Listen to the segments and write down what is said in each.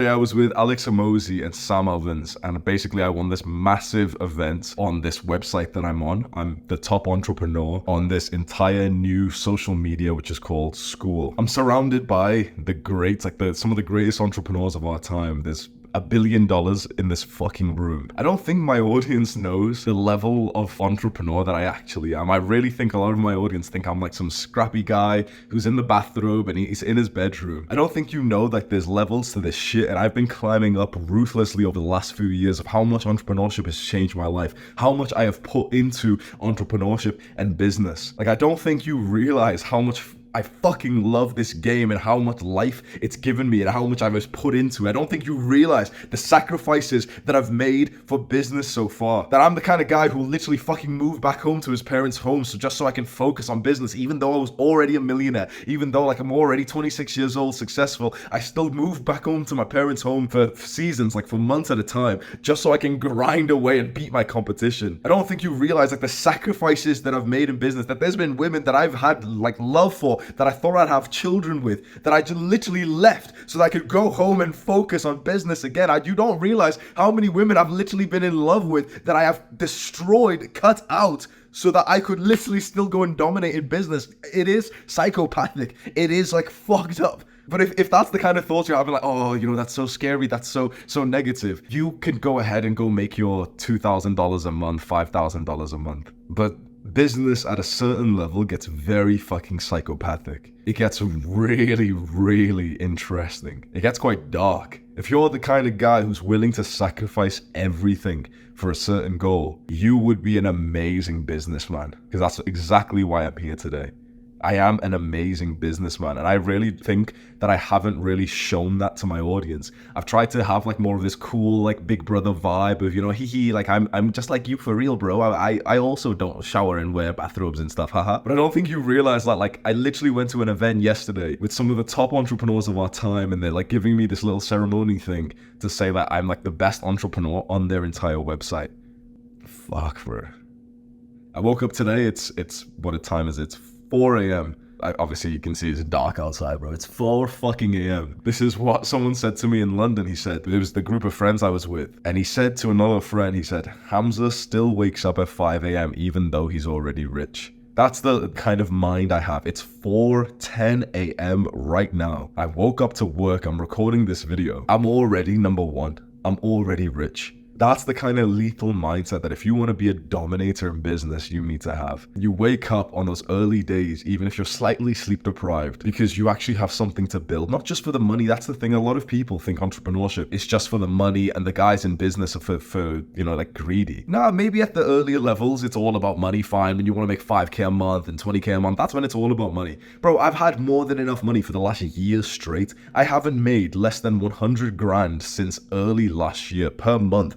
I was with Alex Amosi and Sam Ovens, and basically I won this massive event on this website that I'm on. I'm the top entrepreneur on this entire new social media, which is called School. I'm surrounded by the greats, some of the greatest entrepreneurs of our time. There's $1 billion in this fucking room. I don't think my audience knows the level of entrepreneur that I actually am. I really think a lot of my audience think I'm like some scrappy guy who's in the bathrobe and he's in his bedroom. I don't think you know like there's levels to this shit, and I've been climbing up ruthlessly over the last few years of how much entrepreneurship has changed my life, how much I have put into entrepreneurship and business. Like, I don't think you realize how much I fucking love this game and how much life it's given me and how much I was put into. I don't think you realize the sacrifices that I've made for business so far. That I'm the kind of guy who literally fucking moved back home to his parents' home just so I can focus on business, even though I was already a millionaire, even though like I'm already 26 years old, successful. I still moved back home to my parents' home for seasons, like for months at a time, just so I can grind away and beat my competition. I don't think you realize like the sacrifices that I've made in business, that there's been women that I've had like love for, that I thought I'd have children with, that I just literally left so that I could go home and focus on business again. You don't realize how many women I've literally been in love with that I have destroyed, cut out, so that I could literally still go and dominate in business. It is psychopathic. It is like fucked up. But if that's the kind of thoughts you're having, like, oh, you know, that's so scary, that's so negative, you can go ahead and go make your $2,000 a month, $5,000 a month. But business at a certain level gets very fucking psychopathic. It gets really, really interesting. It gets quite dark. If you're the kind of guy who's willing to sacrifice everything for a certain goal, you would be an amazing businessman, because that's exactly why I'm here today. I am an amazing businessman, and I really think that I haven't really shown that to my audience. I've tried to have like more of this cool like big brother vibe of, you know, hee like I'm just like you for real, bro. I also don't shower and wear bathrobes and stuff, haha. But I don't think you realize that like I literally went to an event yesterday with some of the top entrepreneurs of our time, and they're like giving me this little ceremony thing to say that I'm like the best entrepreneur on their entire website. Fuck, bro. I woke up today, it's what time is it? It's 4 a.m. Obviously you can see it's dark outside, bro. It's 4 fucking a.m. This is what someone said to me in London. He said, it was the group of friends I was with, and he said to another friend, he said, Hamza still wakes up at 5 a.m. even though he's already rich. That's the kind of mind I have. It's 4:10 a.m. right now. I woke up to work. I'm recording this video. I'm already number one. I'm already rich. That's the kind of lethal mindset that if you want to be a dominator in business, you need to have. You wake up on those early days, even if you're slightly sleep deprived, because you actually have something to build, not just for the money. That's the thing. A lot of people think entrepreneurship is just for the money, and the guys in business are for you know, like greedy. Nah, maybe at the earlier levels, it's all about money, fine. When you want to make 5K a month and 20K a month, that's when it's all about money. Bro, I've had more than enough money for the last year straight. I haven't made less than 100 grand since early last year per month,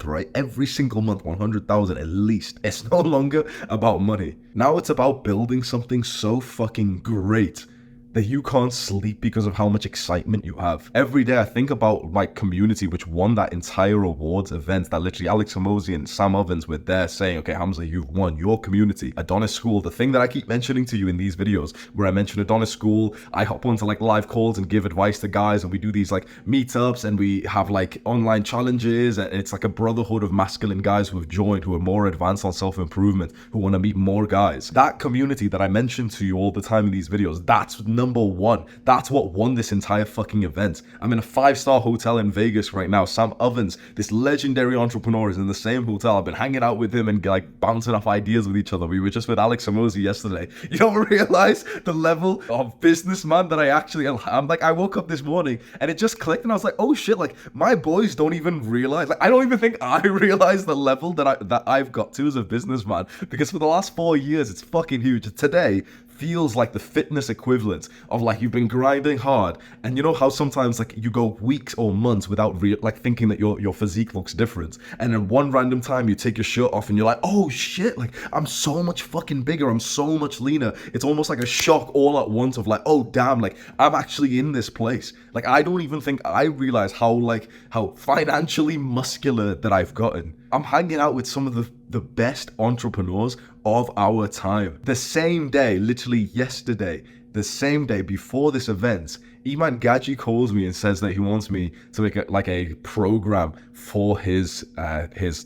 right? Every single month, 100,000 at least. It's no longer about money. Now it's about building something so fucking great that you can't sleep because of how much excitement you have. Every day I think about my community, which won that entire awards event, that literally Alex Amosi and Sam Ovens were there saying, okay, Hamza, you've won your community. Adonis School, the thing that I keep mentioning to you in these videos, where I mention Adonis School, I hop onto like live calls and give advice to guys, and we do these like meetups, and we have like online challenges, and it's like a brotherhood of masculine guys who have joined, who are more advanced on self-improvement, who want to meet more guys. That community that I mention to you all the time in these videos, that's number one. That's what won this entire fucking event. I'm in a 5-star hotel in Vegas right now. Sam Ovens, this legendary entrepreneur, is in the same hotel. I've been hanging out with him and like bouncing off ideas with each other. We were just with Alex Amosi yesterday. You don't realize the level of businessman that I actually am. Like, I woke up this morning and it just clicked, and I was like, oh shit, like my boys don't even realize, like I don't even think I realize the level that I've got to as a businessman, because for the last 4 years it's fucking huge. Today feels like the fitness equivalent of like you've been grinding hard, and you know how sometimes like you go weeks or months without like thinking that your physique looks different, and then one random time you take your shirt off and you're like, oh shit, like I'm so much fucking bigger, I'm so much leaner. It's almost like a shock all at once of like, oh damn, like I'm actually in this place. Like I don't even think I realize how financially muscular that I've gotten. I'm hanging out with some of the best entrepreneurs of our time. The same day, literally yesterday, the same day before this event, Iman Gaji calls me and says that he wants me to make a program for his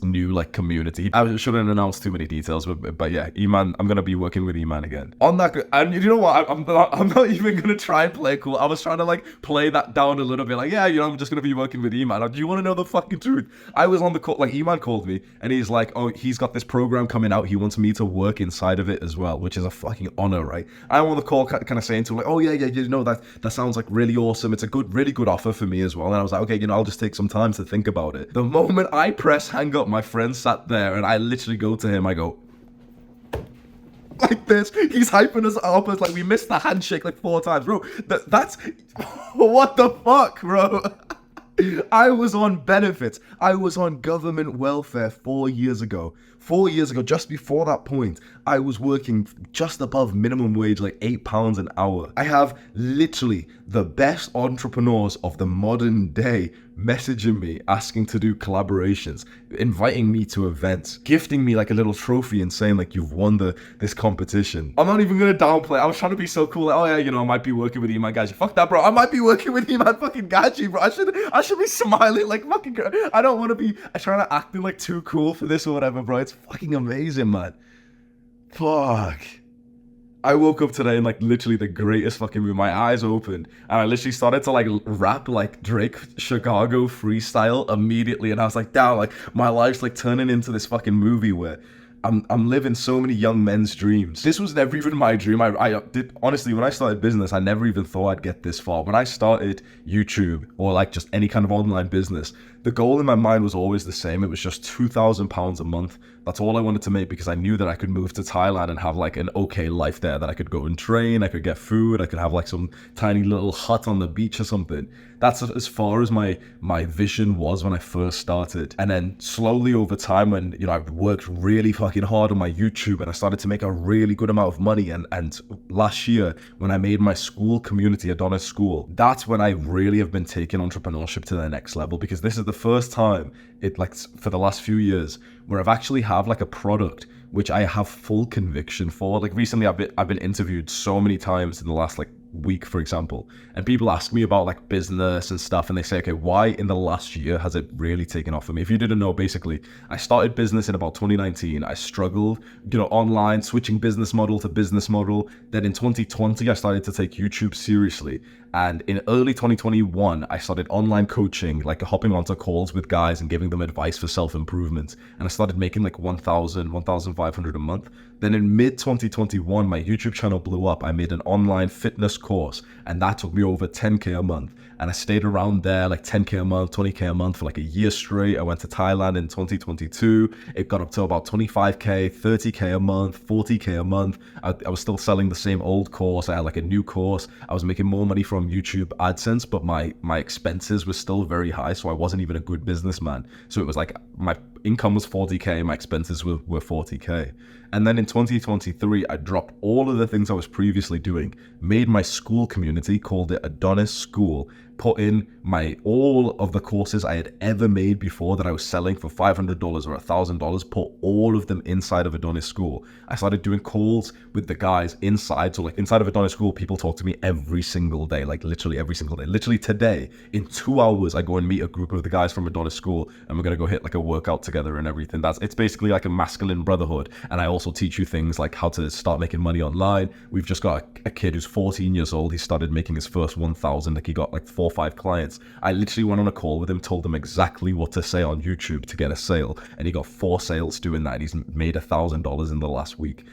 new like community. I shouldn't announce too many details, but yeah, Iman, I'm gonna be working with Iman again on that. And you know what? I'm not even gonna try and play cool. I was trying to like play that down a little bit, like, yeah, I'm just gonna be working with Iman. Do you want to know the fucking truth? I was on the call, like Iman called me and he's like, oh, he's got this program coming out. He wants me to work inside of it as well, which is a fucking honor, right? I'm on the call kind of saying to him like, oh yeah, that sounds like really awesome. It's a really good offer for me as well. And I was like, okay, I'll just take some time to think about it. The moment I press hang up, my friend sat there and I literally go to him, I go like this. He's hyping us up. It's like we missed the handshake like 4 times, bro. That's what the fuck, bro. I was on benefits. I was on government welfare 4 years ago. 4 years ago, just before that point, I was working just above minimum wage, like £8 an hour. I have literally the best entrepreneurs of the modern day messaging me, asking to do collaborations, inviting me to events, gifting me like a little trophy and saying like, you've won this competition. I'm not even gonna downplay. I was trying to be so cool. Like, oh yeah, I might be working with Iman Gaji. Fuck that, bro. I might be working with Iman fucking Gaji, bro. I should be smiling like fucking. I don't want to be trying to act like too cool for this or whatever, bro. It's fucking amazing, man. Fuck. I woke up today in like literally the greatest fucking mood. My eyes opened and I literally started to like rap like Drake Chicago freestyle immediately. And I was like, damn, like my life's like turning into this fucking movie where I'm living so many young men's dreams. This was never even my dream. I did, honestly, when I started business, I never even thought I'd get this far. When I started YouTube or like just any kind of online business, the goal in my mind was always the same. It was just £2,000 a month. That's all I wanted to make because I knew that I could move to Thailand and have like an okay life there, that I could go and train, I could get food, I could have like some tiny little hut on the beach or something. That's as far as my vision was when I first started. And then slowly over time when, I worked really fucking hard on my YouTube and I started to make a really good amount of money. And last year when I made my school community, Adonis School, that's when I really have been taking entrepreneurship to the next level, because this is the first time for the last few years where I've actually have like a product which I have full conviction for. Like recently I've been interviewed so many times in the last like week, for example, and people ask me about like business and stuff, and they say, okay, why in the last year has it really taken off for me? If you didn't know, basically I started business in about 2019. I struggled, online, switching business model to business model. Then in 2020 I started to take YouTube seriously, and in early 2021 I started online coaching, like hopping onto calls with guys and giving them advice for self-improvement, and I started making like 1,500 a month. Then in mid 2021 my YouTube channel blew up. I made an online fitness course and that took me over 10k a month, and I stayed around there like 10k a month, 20k a month for like a year straight. I went to Thailand in 2022. It got up to about 25k, 30k a month, 40k a month. I was still selling the same old course. I had like a new course. I was making more money from YouTube AdSense, but my expenses were still very high, so I wasn't even a good businessman. So it was like my income was 40k, my expenses were 40k. And then in 2023, I dropped all of the things I was previously doing, made my school community, called it Adonis School, put in all of the courses I had ever made before that I was selling for $500 or $1,000, put all of them inside of Adonis School. I started doing calls with the guys inside. So like inside of Adonis School, people talk to me every single day, like literally every single day. Literally today, in 2 hours, I go and meet a group of the guys from Adonis School and we're going to go hit like a workout together and everything. It's basically like a masculine brotherhood. And I also teach you things like how to start making money online. We've just got a kid who's 14 years old. He started making his first 1,000, like he got like 4 or 5 clients. I literally went on a call with him, told him exactly what to say on YouTube to get a sale, and he got 4 sales doing that. He's made $1,000 in the last week.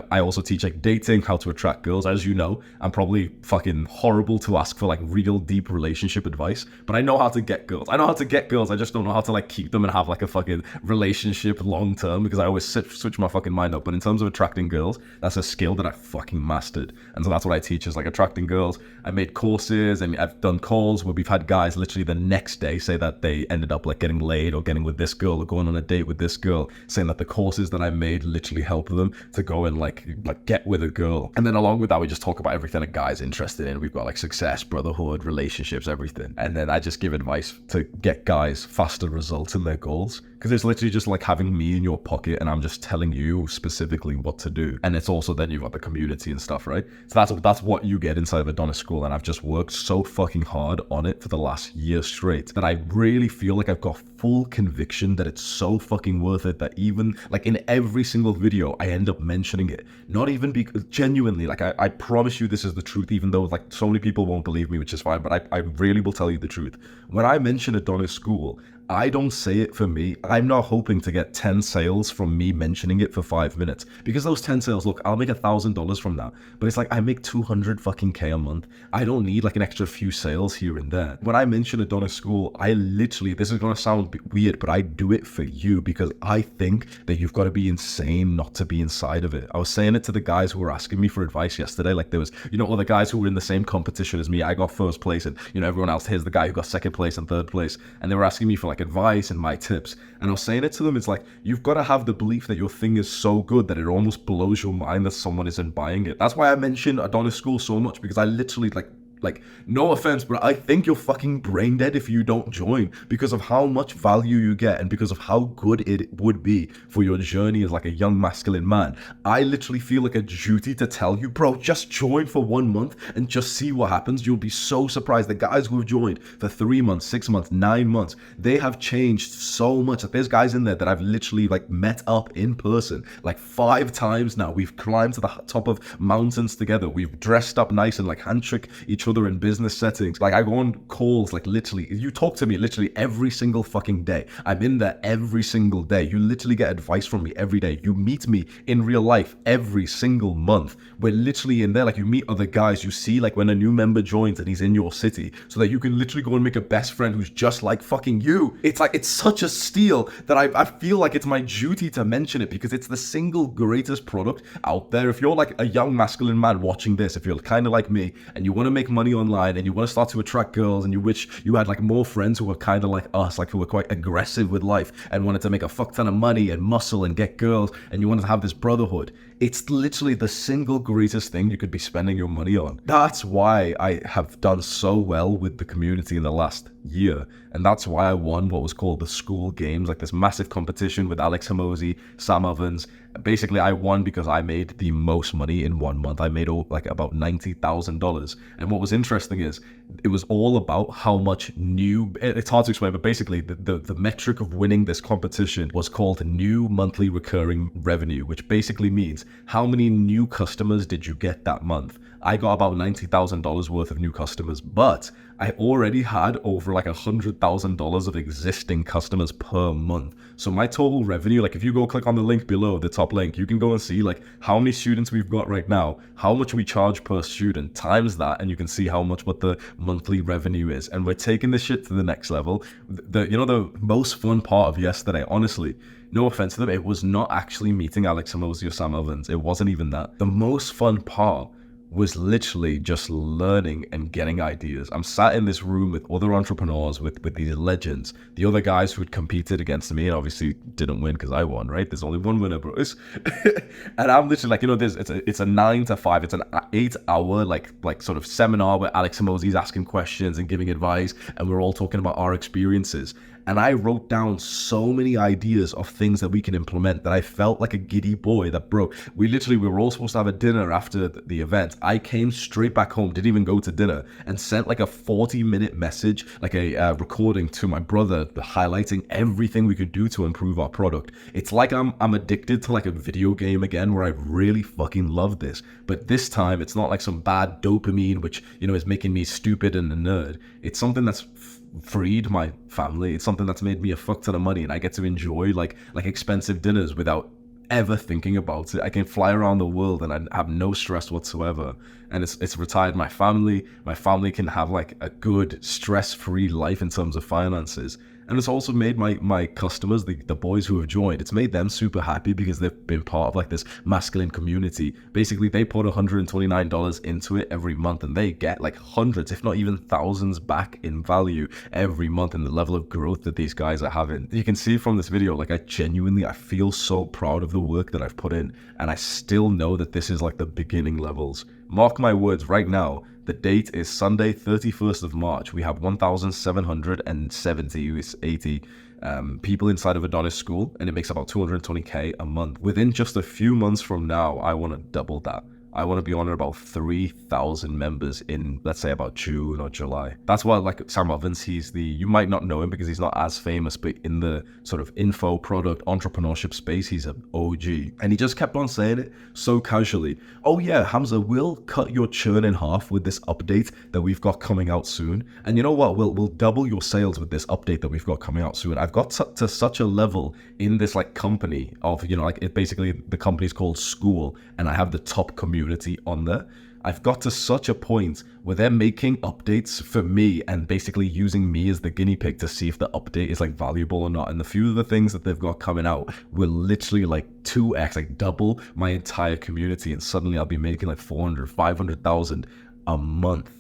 I also teach like dating, how to attract girls. As you know, I'm probably fucking horrible to ask for like real deep relationship advice, but I know how to get girls. I just don't know how to like keep them and have like a fucking relationship long term, because I always switch my fucking mind up. But in terms of attracting girls, that's a skill that I fucking mastered, and so that's what I teach, is like attracting girls. I made courses and I've done calls where we've had guys literally the next day say that they ended up like getting laid or getting with this girl or going on a date with this girl, saying that the courses that I made literally helped them to go and like get with a girl. And then along with that, we just talk about everything a guy's interested in. We've got like success, brotherhood, relationships, everything. And then I just give advice to get guys faster results in their goals. because it's literally just like having me in your pocket and I'm just telling you specifically what to do. And it's also then you've got the community and stuff, right? So that's what you get inside of Adonis School. And I've just worked so fucking hard on it for the last year straight that I really feel like I've got full conviction that it's so fucking worth it, that even like in every single video I end up mentioning it. Not even because genuinely, like I promise you this is the truth, even though like so many people won't believe me, which is fine, but I really will tell you the truth. When I mention Adonis School, I don't say it for me. I'm not hoping to get 10 sales from me mentioning it for 5 minutes, because those 10 sales, look, I'll make $1,000 from that, but it's like I make 200 fucking K a month. I don't need like an extra few sales here and there. When I mention Adonis School, I literally, this is gonna sound weird, but I do it for you because I think that you've got to be insane not to be inside of it. I was saying it to the guys who were asking me for advice yesterday. Like there was, other guys who were in the same competition as me. I got first place, and everyone else, here's the guy who got second place and third place, and they were asking me for like advice and my tips, and I was saying it to them, it's like, you've got to have the belief that your thing is so good that it almost blows your mind that someone isn't buying it. That's why I mention Adonis School so much, because I literally like no offense, but I think you're fucking brain dead if you don't join, because of how much value you get and because of how good it would be for your journey as like a young masculine man. I literally feel like a duty to tell you, bro, just join for 1 month and just see what happens. You'll be so surprised. The guys who have joined for 3 months, 6 months, 9 months, they have changed so much. Like there's guys in there that I've literally like met up in person like 5 times now. We've climbed to the top of mountains together. We've dressed up nice and like handshake each other in business settings. Like I go on calls, like literally, you talk to me literally every single fucking day. I'm in there every single day. You literally get advice from me every day. You meet me in real life every single month. We're literally in there. Like you meet other guys, you see like when a new member joins and he's in your city, so that you can literally go and make a best friend who's just like fucking you. It's like, it's such a steal that I feel like it's my duty to mention it, because it's the single greatest product out there. If you're like a young masculine man watching this, if you're kind of like me and you want to make money online and you want to start to attract girls and you wish you had like more friends who were kind of like us, like who were quite aggressive with life and wanted to make a fuck ton of money and muscle and get girls, and you wanted to have this brotherhood, it's literally the single greatest thing you could be spending your money on. That's why I have done so well with the community in the last year, and that's why I won what was called the school games, like this massive competition with Alex Hamosi, Sam Ovens. Basically I won because I made the most money in 1 month. I made like about $90,000, and what was interesting is it was all about how much new, it's hard to explain, but basically the metric of winning this competition was called new monthly recurring revenue, which basically means how many new customers did you get that month. I got about $90,000 worth of new customers, but I already had over like $100,000 of existing customers per month. So my total revenue, like if you go click on the link below, the top link, you can go and see like how many students we've got right now, how much we charge per student, times that, and you can see how much what the monthly revenue is. And we're taking this shit to the next level. The most fun part of yesterday, honestly, no offense to them, it was not actually meeting Alex Hamosi or Sam Ovens. It wasn't even that. The most fun part was literally just learning and getting ideas. I'm sat in this room with other entrepreneurs, with these legends, the other guys who had competed against me and obviously didn't win because I won, right? There's only one winner, bros. And I'm literally like, it's a 9 to 5, it's an 8-hour like sort of seminar where Alex Hamosi is asking questions and giving advice, and we're all talking about our experiences. And I wrote down so many ideas of things that we can implement that I felt like a giddy boy that, bro, we were all supposed to have a dinner after the event. I came straight back home, didn't even go to dinner, and sent like a 40-minute message, like a recording to my brother, highlighting everything we could do to improve our product. It's like I'm addicted to like a video game again, where I really fucking love this. But this time, it's not like some bad dopamine, which, is making me stupid and a nerd. It's something that's freed my family. It's something that's made me a fuck ton of money, and I get to enjoy like expensive dinners without ever thinking about it. I can fly around the world and I have no stress whatsoever, and it's retired my family. My family can have like a good stress-free life in terms of finances. And it's also made my customers, the boys who have joined, it's made them super happy because they've been part of like this masculine community. Basically, they put $129 into it every month, and they get like hundreds, if not even thousands back in value every month, in the level of growth that these guys are having. You can see from this video, like I feel so proud of the work that I've put in, and I still know that this is like the beginning levels. Mark my words, right now, The date is Sunday, 31st of March. We have 1,770 people inside of Adonis School, and it makes about 220K a month. Within just a few months from now, I want to double that. I want to be on about 3,000 members in, let's say, about June or July. That's why, like, Sam Ovens, you might not know him because he's not as famous, but in the sort of info product entrepreneurship space, he's an OG. And he just kept on saying it so casually. Oh yeah, Hamza, we'll cut your churn in half with this update that we've got coming out soon. And you know what? We'll double your sales with this update that we've got coming out soon. I've got to such a level in this like company of, like it basically, the company's called School, and I have the top community on there. I've got to such a point where they're making updates for me and basically using me as the guinea pig to see if the update is like valuable or not. And the few of the things that they've got coming out will literally like 2x, like double my entire community. And suddenly I'll be making like 400, 500,000 a month.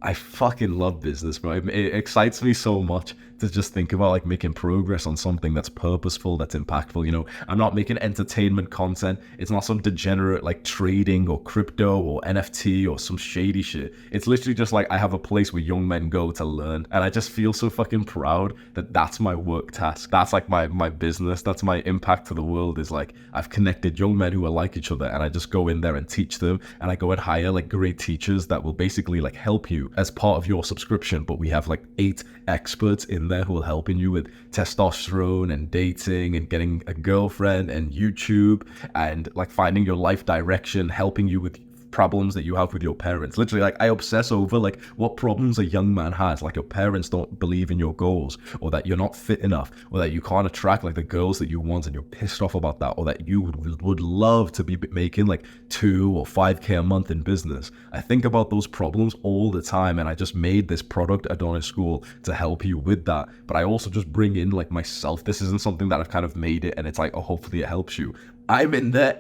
I fucking love business, bro. It excites me so much to just think about like making progress on something that's purposeful, that's impactful. I'm not making entertainment content. It's not some degenerate like trading or crypto or NFT or some shady shit. It's literally just like I have a place where young men go to learn, and I just feel so fucking proud that that's my work task. That's like my business. That's my impact to the world, is like I've connected young men who are like each other, and I just go in there and teach them, and I go and hire like great teachers that will basically like help you as part of your subscription. But we have like 8 experts in there who will helping you with testosterone and dating and getting a girlfriend and YouTube and like finding your life direction, helping you with problems that you have with your parents. Literally, like I obsess over like what problems a young man has, like your parents don't believe in your goals, or that you're not fit enough, or that you can't attract like the girls that you want and you're pissed off about that, or that you would love to be making like 2 or 5K a month in business. I think about those problems all the time, and I just made this product, Adonis School, to help you with that. But I also just bring in like myself. This isn't something that I've kind of made it and it's like, oh, hopefully it helps you. I'm in there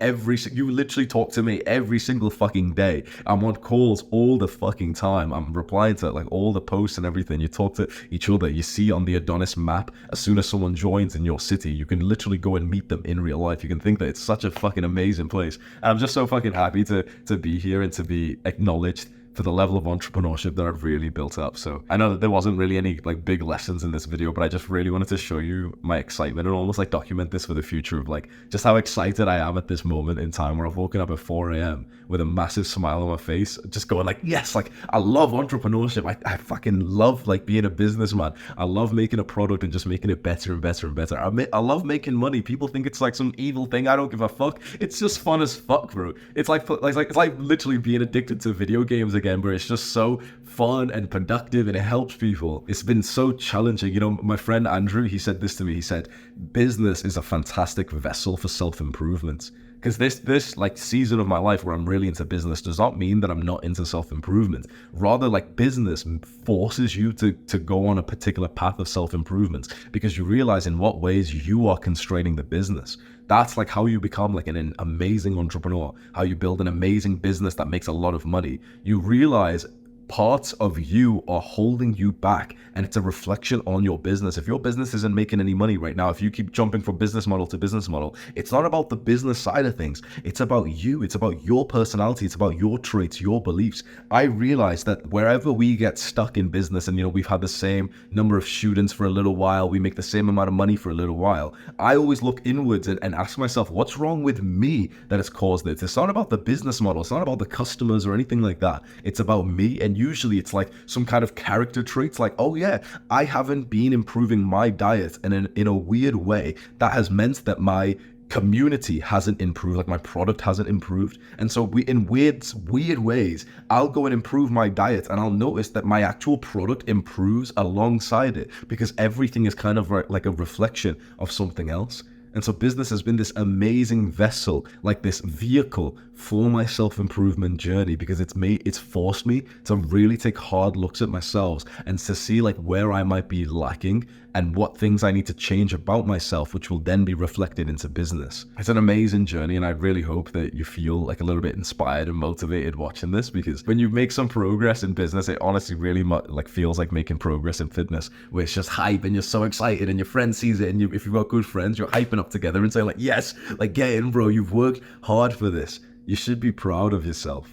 you literally talk to me every single fucking day. I'm on calls all the fucking time. I'm replying to like all the posts and everything. You talk to each other. You see on the Adonis map, as soon as someone joins in your city, you can literally go and meet them in real life. You can think that it's such a fucking amazing place. And I'm just so fucking happy to be here and to be acknowledged for the level of entrepreneurship that I've really built up. So I know that there wasn't really any like big lessons in this video, but I just really wanted to show you my excitement and almost like document this for the future of like just how excited I am at this moment in time, where I've woken up at 4 a.m. with a massive smile on my face, just going like, yes, like I love entrepreneurship. I fucking love like being a businessman. I love making a product and just making it better and better and better. I love making money. People think it's like some evil thing. I don't give a fuck. It's just fun as fuck, bro. It's like literally being addicted to video games again, where it's just so fun and productive and it helps people. It's been so challenging. My friend Andrew, he said this to me. He said, business is a fantastic vessel for self-improvement. Because this like season of my life where I'm really into business does not mean that I'm not into self-improvement. Rather, like business forces you to go on a particular path of self-improvement, because you realize in what ways you are constraining the business. That's like how you become like an amazing entrepreneur, how you build an amazing business that makes a lot of money. You realize parts of you are holding you back, and it's a reflection on your business. If your business isn't making any money right now, if you keep jumping from business model to business model, it's not about the business side of things. It's about you. It's about your personality. It's about your traits, your beliefs. I realize that wherever we get stuck in business, and we've had the same number of students for a little while, we make the same amount of money for a little while, I always look inwards and ask myself, what's wrong with me that has caused this? It's not about the business model. It's not about the customers or anything like that. It's about me. And usually it's like some kind of character traits, like, oh yeah, I haven't been improving my diet, and in a weird way that has meant that my community hasn't improved, like my product hasn't improved. And so in weird ways, I'll go and improve my diet, and I'll notice that my actual product improves alongside it, because everything is kind of like a reflection of something else. And so business has been this amazing vessel, like this vehicle for my self-improvement journey, because it's forced me to really take hard looks at myself and to see like where I might be lacking and what things I need to change about myself, which will then be reflected into business. It's an amazing journey, and I really hope that you feel like a little bit inspired and motivated watching this, because when you make some progress in business, it honestly really like feels like making progress in fitness, where it's just hype and you're so excited and your friend sees it, and if you've got good friends, you're hyping up together and saying like, yes, like get in, bro, you've worked hard for this. You should be proud of yourself.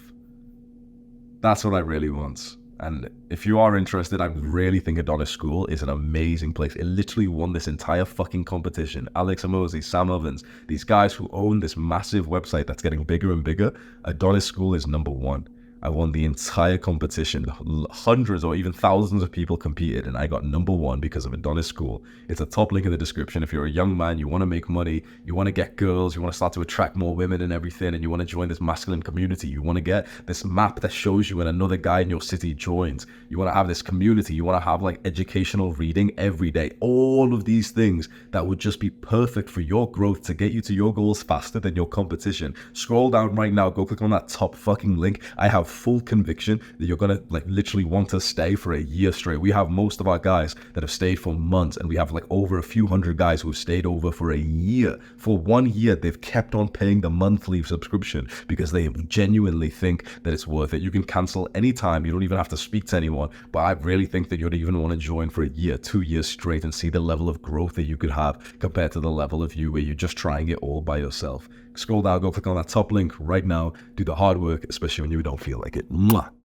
That's what I really want. And if you are interested, I really think Adonis School is an amazing place. It literally won this entire fucking competition. Alex Hormozi, Sam Ovens, these guys who own this massive website that's getting bigger and bigger. Adonis School is number one. I won the entire competition. Hundreds or even thousands of people competed, and I got number one because of Adonis School. It's a top link in the description. If you're a young man, you want to make money, you want to get girls, you want to start to attract more women and everything, and you want to join this masculine community, you want to get this map that shows you when another guy in your city joins, you want to have this community, you want to have like educational reading every day, all of these things that would just be perfect for your growth to get you to your goals faster than your competition. Scroll down right now, go click on that top fucking link. I have full conviction that you're gonna like literally want to stay for a year straight. We have most of our guys that have stayed for months, and we have like over a few hundred guys who have stayed over for a year. For 1 year, they've kept on paying the monthly subscription because they genuinely think that it's worth it. You can cancel anytime. You don't even have to speak to anyone. But I really think that you'd even want to join for a year, 2 years straight, and see the level of growth that you could have compared to the level of you where you're just trying it all by yourself. Scroll down, go click on that top link right now. Do the hard work, especially when you don't feel like it. Mwah.